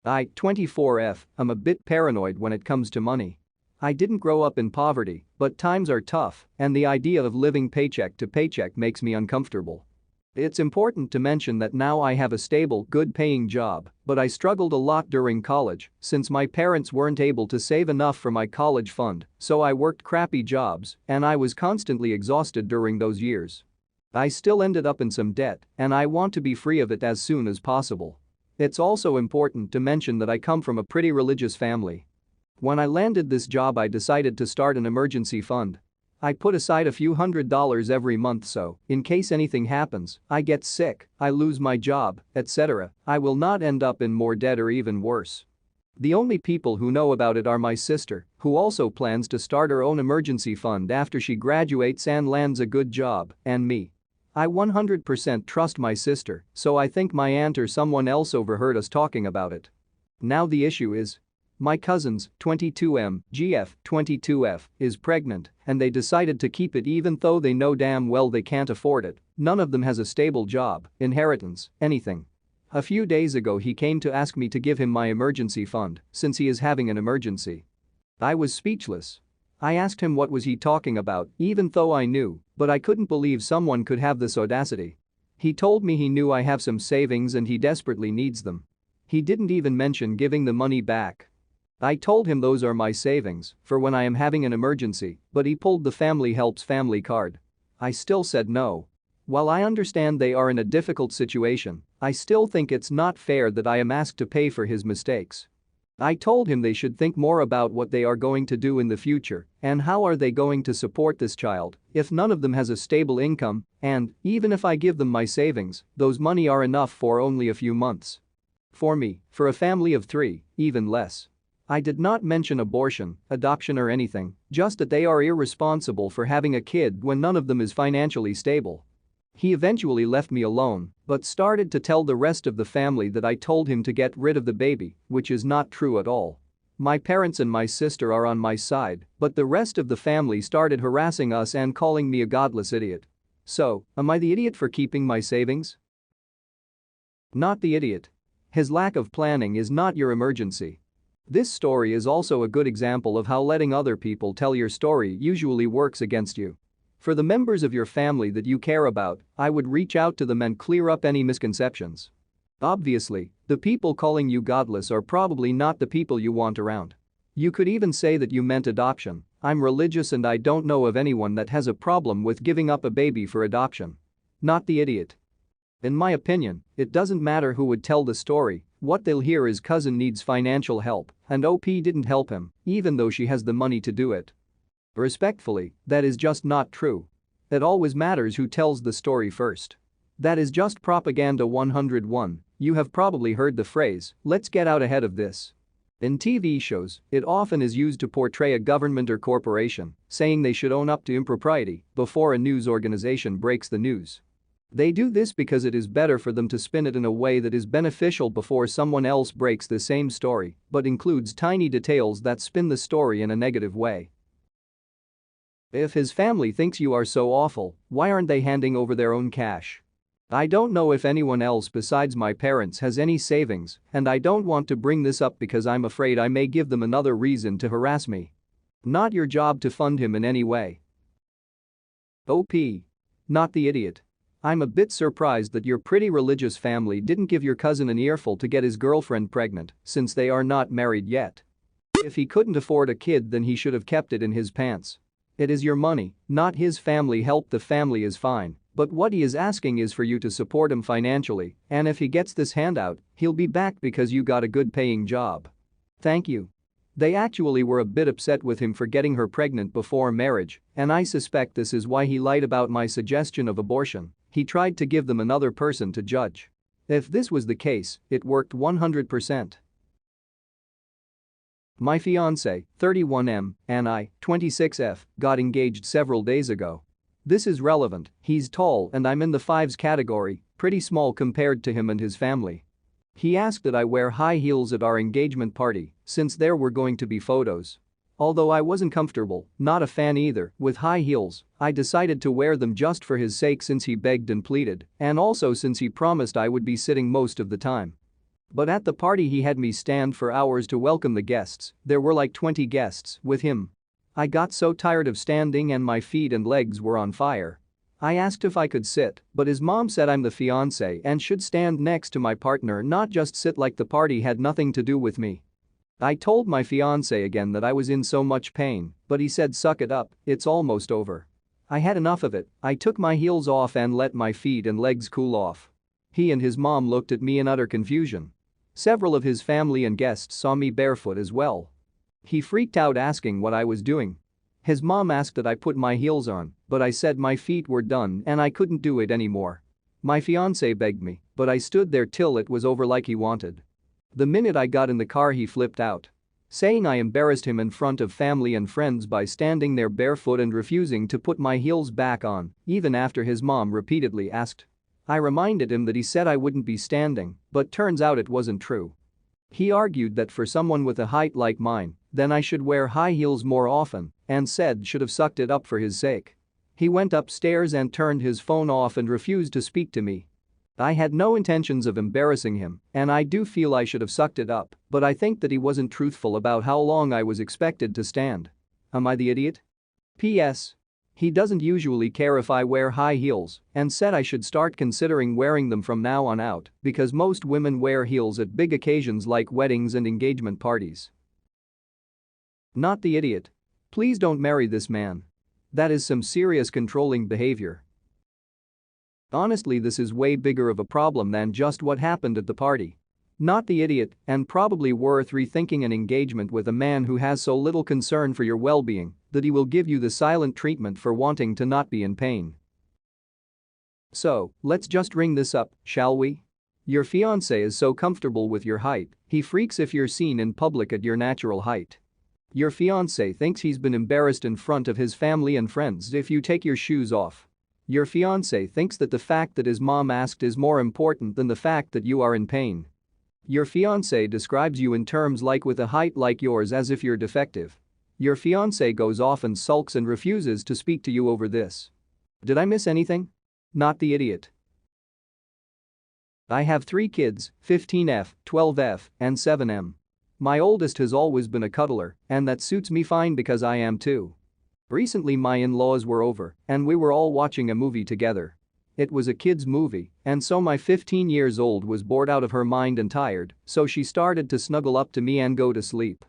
I, 24F, am a bit paranoid when it comes to money. I didn't grow up in poverty, but times are tough, and the idea of living paycheck to paycheck makes me uncomfortable. It's important to mention that now I have a stable, good-paying job, but I struggled a lot during college since my parents weren't able to save enough for my college fund, so I worked crappy jobs, and I was constantly exhausted during those years. I still ended up in some debt, and I want to be free of it as soon as possible. It's also important to mention that I come from a pretty religious family. When I landed this job, I decided to start an emergency fund. I put aside a few $100s every month so, in case anything happens, I get sick, I lose my job, etc., I will not end up in more debt or even worse. The only people who know about it are my sister, who also plans to start her own emergency fund after she graduates and lands a good job, and me. I 100% trust my sister, so I think my aunt or someone else overheard us talking about it. Now the issue is, my cousin's 22M, GF, 22F, is pregnant, and they decided to keep it even though they know damn well they can't afford it. None of them has a stable job, inheritance, anything. A few days ago he came to ask me to give him my emergency fund since he is having an emergency. I was speechless. I asked him what was he talking about, even though I knew, but I couldn't believe someone could have this audacity. He told me he knew I have some savings and he desperately needs them. He didn't even mention giving the money back. I told him those are my savings for when I am having an emergency, but he pulled the family helps family card. I still said no. While I understand they are in a difficult situation, I still think it's not fair that I am asked to pay for his mistakes. I told him they should think more about what they are going to do in the future and how are they going to support this child if none of them has a stable income, and even if I give them my savings, those money are enough for only a few months. For me, for a family of 3, even less. I did not mention abortion, adoption or anything, just that they are irresponsible for having a kid when none of them is financially stable. He eventually left me alone, but started to tell the rest of the family that I told him to get rid of the baby, which is not true at all. My parents and my sister are on my side, but the rest of the family started harassing us and calling me a godless idiot. So, am I the idiot for keeping my savings? Not the idiot. His lack of planning is not your emergency. This story is also a good example of how letting other people tell your story usually works against you. For the members of your family that you care about, I would reach out to them and clear up any misconceptions. Obviously, the people calling you godless are probably not the people you want around. You could even say that you meant adoption. I'm religious and I don't know of anyone that has a problem with giving up a baby for adoption. Not the idiot. In my opinion, it doesn't matter who would tell the story, what they'll hear is cousin needs financial help and OP didn't help him, even though she has the money to do it. Respectfully, that is just not true. It always matters who tells the story first. That is just propaganda 101. You have probably heard the phrase, let's get out ahead of this. In TV shows, it often is used to portray a government or corporation saying they should own up to impropriety before a news organization breaks the news. They do this because it is better for them to spin it in a way that is beneficial before someone else breaks the same story, but includes tiny details that spin the story in a negative way. If his family thinks you are so awful, why aren't they handing over their own cash? I don't know if anyone else besides my parents has any savings, and I don't want to bring this up because I'm afraid I may give them another reason to harass me. Not your job to fund him in any way. OP. Not the idiot. I'm a bit surprised that your pretty religious family didn't give your cousin an earful to get his girlfriend pregnant since they are not married yet. If he couldn't afford a kid, then he should have kept it in his pants. It is your money, not his family help. The family is fine, but what he is asking is for you to support him financially, and if he gets this handout, he'll be back because you got a good paying job. Thank you. They actually were a bit upset with him for getting her pregnant before marriage, and I suspect this is why he lied about my suggestion of abortion. He tried to give them another person to judge. If this was the case, it worked 100%. My fiancé, 31M, and I, 26F, got engaged several days ago. This is relevant, he's tall and I'm in the 5s category, pretty small compared to him and his family. He asked that I wear high heels at our engagement party since there were going to be photos. Although I wasn't comfortable, not a fan either, with high heels, I decided to wear them just for his sake since he begged and pleaded, and also since he promised I would be sitting most of the time. But at the party he had me stand for hours to welcome the guests. There were like 20 guests with him. I got so tired of standing and my feet and legs were on fire. I asked if I could sit, but his mom said I'm the fiancé and should stand next to my partner, not just sit, like the party had nothing to do with me. I told my fiancé again that I was in so much pain, but he said suck it up, it's almost over. I had enough of it. I took my heels off and let my feet and legs cool off. He and his mom looked at me in utter confusion. Several of his family and guests saw me barefoot as well. He freaked out asking what I was doing. His mom asked that I put my heels on, but I said my feet were done and I couldn't do it anymore. My fiancé begged me, but I stood there till it was over like he wanted. The minute I got in the car he flipped out, saying I embarrassed him in front of family and friends by standing there barefoot and refusing to put my heels back on, even after his mom repeatedly asked. I reminded him that he said I wouldn't be standing, but turns out it wasn't true. He argued that for someone with a height like mine, then I should wear high heels more often, and said should have sucked it up for his sake. He went upstairs and turned his phone off and refused to speak to me. I had no intentions of embarrassing him, and I do feel I should have sucked it up, but I think that he wasn't truthful about how long I was expected to stand. Am I the idiot? P.S. He doesn't usually care if I wear high heels and said I should start considering wearing them from now on out because most women wear heels at big occasions like weddings and engagement parties. Not the idiot. Please don't marry this man. That is some serious controlling behavior. Honestly, this is way bigger of a problem than just what happened at the party. Not the idiot, and probably worth rethinking an engagement with a man who has so little concern for your well-being that he will give you the silent treatment for wanting to not be in pain. So, let's just ring this up, shall we? Your fiancé is so comfortable with your height, he freaks if you're seen in public at your natural height. Your fiancé thinks he's been embarrassed in front of his family and friends if you take your shoes off. Your fiancé thinks that the fact that his mom asked is more important than the fact that you are in pain. Your fiancé describes you in terms like with a height like yours as if you're defective. Your fiancé goes off and sulks and refuses to speak to you over this. Did I miss anything? Not the idiot. I have 3 kids, 15F, 12F, and 7M. My oldest has always been a cuddler, and that suits me fine because I am too. Recently my in-laws were over, and we were all watching a movie together. It was a kids' movie, and so my 15 years old was bored out of her mind and tired, so she started to snuggle up to me and go to sleep.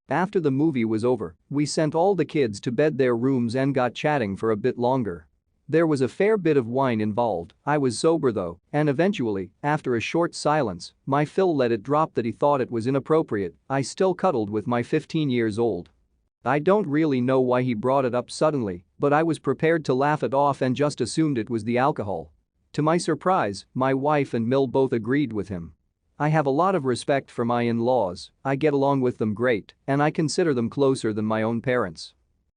After the movie was over, we sent all the kids to bed their rooms and got chatting for a bit longer. There was a fair bit of wine involved. I was sober though, and eventually, after a short silence, my Phil let it drop that he thought it was inappropriate. I still cuddled with my 15 years old. I don't really know why he brought it up suddenly, but I was prepared to laugh it off and just assumed it was the alcohol. To my surprise, my wife and Mill both agreed with him. I have a lot of respect for my in-laws, I get along with them great, and I consider them closer than my own parents.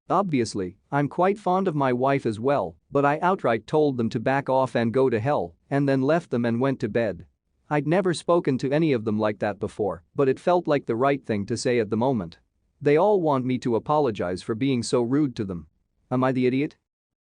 Obviously, I'm quite fond of my wife as well, but I outright told them to back off and go to hell, and then left them and went to bed. I'd never spoken to any of them like that before, but it felt like the right thing to say at the moment. They all want me to apologize for being so rude to them. Am I the idiot?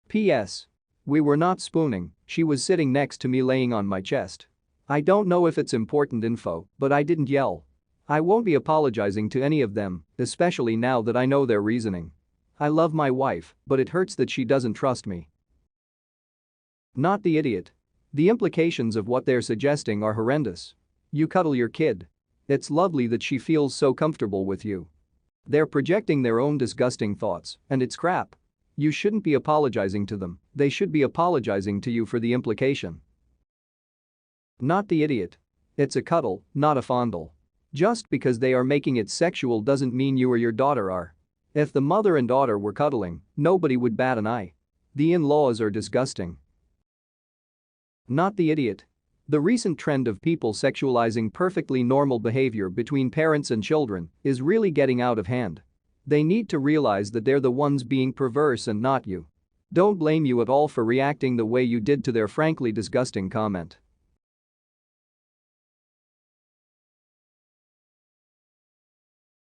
P.S. We were not spooning, she was sitting next to me laying on my chest. I don't know if it's important info, but I didn't yell. I won't be apologizing to any of them, especially now that I know their reasoning. I love my wife, but it hurts that she doesn't trust me. Not the idiot. The implications of what they're suggesting are horrendous. You cuddle your kid. It's lovely that she feels so comfortable with you. They're projecting their own disgusting thoughts, and it's crap. You shouldn't be apologizing to them, they should be apologizing to you for the implication. Not the idiot. It's a cuddle, not a fondle. Just because they are making it sexual doesn't mean you or your daughter are. If the mother and daughter were cuddling, nobody would bat an eye. The in-laws are disgusting. Not the idiot. The recent trend of people sexualizing perfectly normal behavior between parents and children is really getting out of hand. They need to realize that they're the ones being perverse and not you. Don't blame you at all for reacting the way you did to their frankly disgusting comment.